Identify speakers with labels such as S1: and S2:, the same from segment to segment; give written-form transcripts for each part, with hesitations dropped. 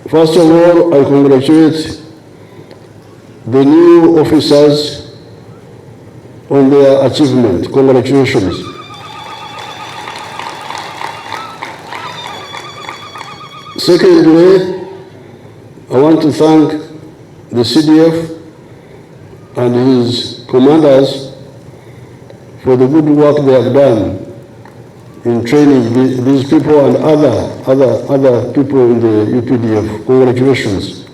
S1: First of all, I congratulate the new officers on their achievement. Congratulations. Secondly, I want to thank the CDF and his commanders for the good work they have done in training these people and other people in the UPDF. Congratulations.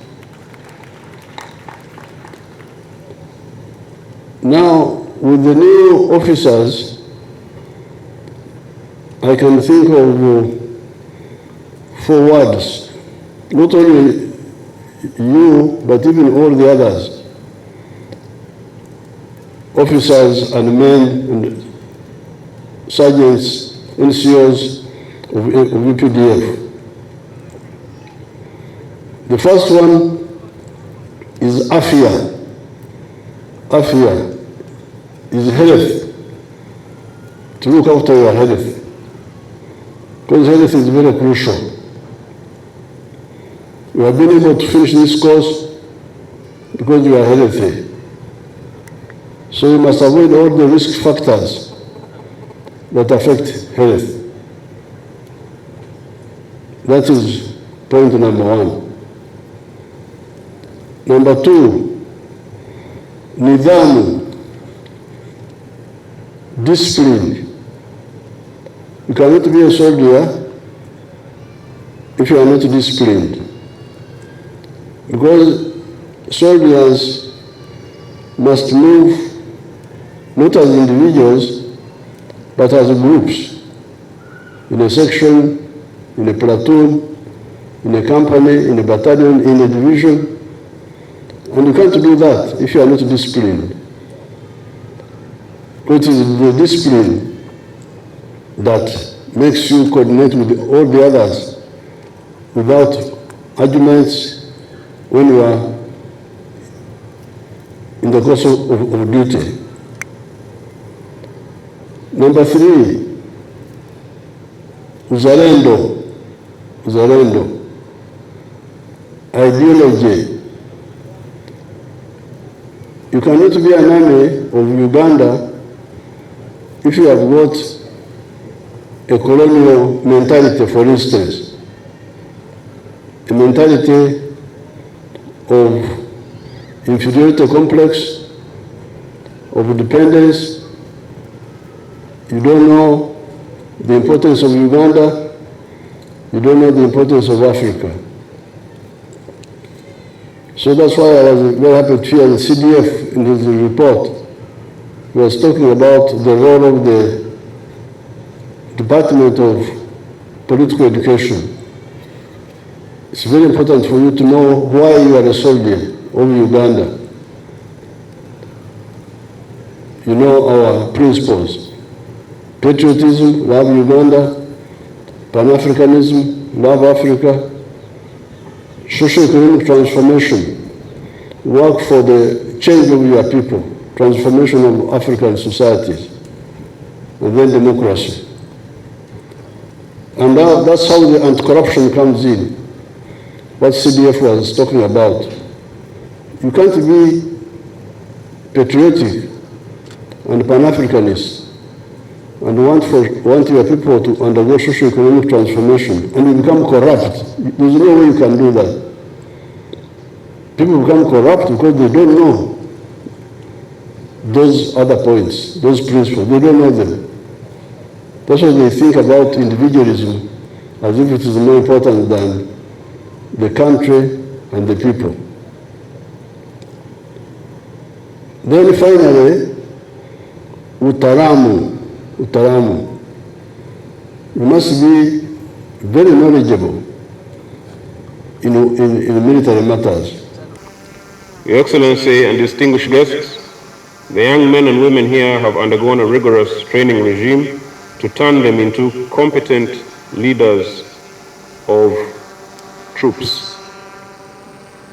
S1: Now, with the new officers, I can think of 4 words. Not only you, but even all the others, officers and men and sergeants, NCOs of UPDF. The first one is Afia. Afia is health, to look after your health, because health is very crucial. You have been able to finish this course because you are healthy. So you must avoid all the risk factors that affect health. That is point number 1. Number 2, nidhamu, discipline. You cannot be a soldier if you are not disciplined. Because soldiers must move not as individuals, but as groups, in a section, in a platoon, in a company, in a battalion, in a division. And you can't do that if you are not disciplined. It is the discipline that makes you coordinate with all the others without arguments when you are in the course of duty. Number 3, uzalendo, ideology. You cannot be an army of Uganda if you have got a colonial mentality, for instance, a mentality of inferiority complex, of dependence. You don't know the importance of Uganda, you don't know the importance of Africa. So that's why I was very happy to hear the CDF in his report was talking about the role of the Department of Political Education. It's very important for you to know why you are a soldier of Uganda. You know our principles: patriotism, love Uganda; Pan-Africanism, love Africa; socio-economic transformation, work for the change of your people, transformation of African societies, and then democracy. And that's how the anti-corruption comes in, what CDF was talking about. You can't be patriotic and Pan-Africanist and want your people to undergo socio-economic transformation and you become corrupt. There's no way you can do that. People become corrupt because they don't know those other points, those principles. They don't know them. That's why they think about individualism as if it is more important than the country and the people. Then finally, utaramu. You must be very knowledgeable in military matters.
S2: Your Excellency and distinguished guests, the young men and women here have undergone a rigorous training regime to turn them into competent leaders of troops.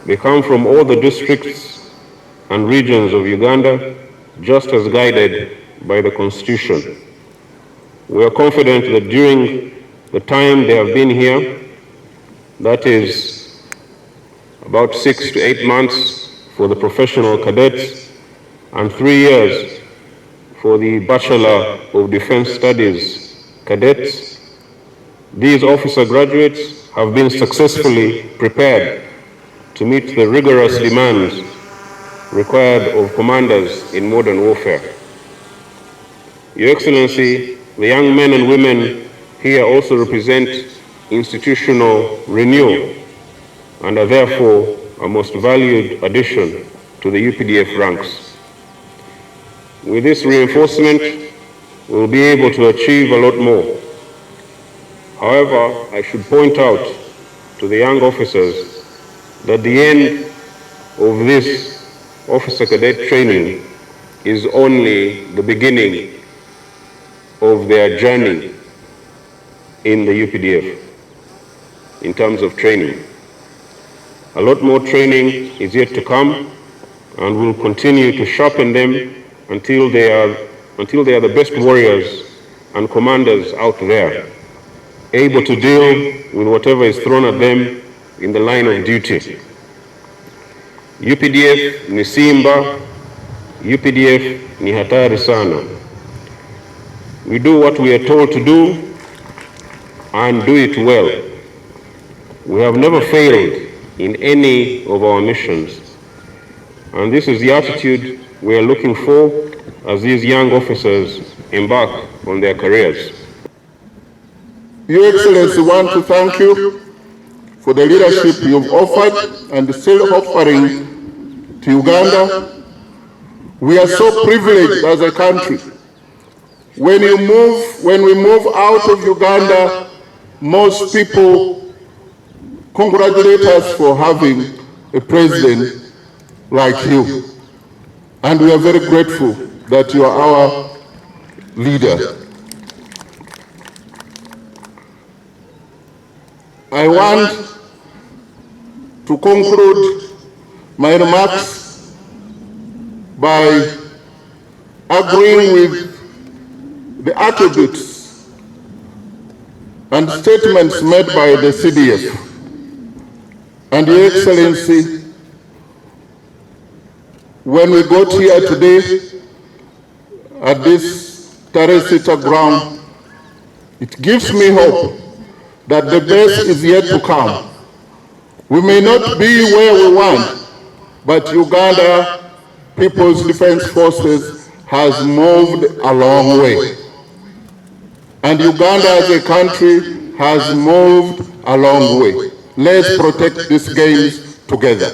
S2: They come from all the districts and regions of Uganda, just as guided by the Constitution. We are confident that during the time they have been here, that is about 6 to 8 months for the professional cadets, and 3 years for the Bachelor of Defense Studies cadets. These officer graduates have been successfully prepared to meet the rigorous demands required of commanders in modern warfare. Your Excellency, the young men and women here also represent institutional renewal and are therefore a most valued addition to the UPDF ranks. With this reinforcement, we'll be able to achieve a lot more. However, I should point out to the young officers that the end of this officer cadet training is only the beginning of their journey in the UPDF in terms of training. A lot more training is yet to come, and we'll continue to sharpen them until they are the best warriors and commanders out there, able to deal with whatever is thrown at them in the line of duty. UPDF ni simba, UPDF ni hatari sana. We do what we are told to do and do it well. We have never failed in any of our missions, and this is the attitude we are looking for as these young officers embark on their careers.
S3: Your Excellency, I want to thank you for the leadership you've offered and still offering to Uganda. We are so privileged as a country. When we move out of Uganda, most people congratulate us for having a president like you. And we are very grateful that you are our leader. I want to conclude my remarks by agreeing with the attributes and statements made by the CDF. And Your Excellency, when we got here today at this Taresita ground, it gives me hope that the best is yet to come. We may not be where we want, but Uganda People's Defense Forces has moved a long way. And Uganda as a country has moved a long way. Let's protect these games together.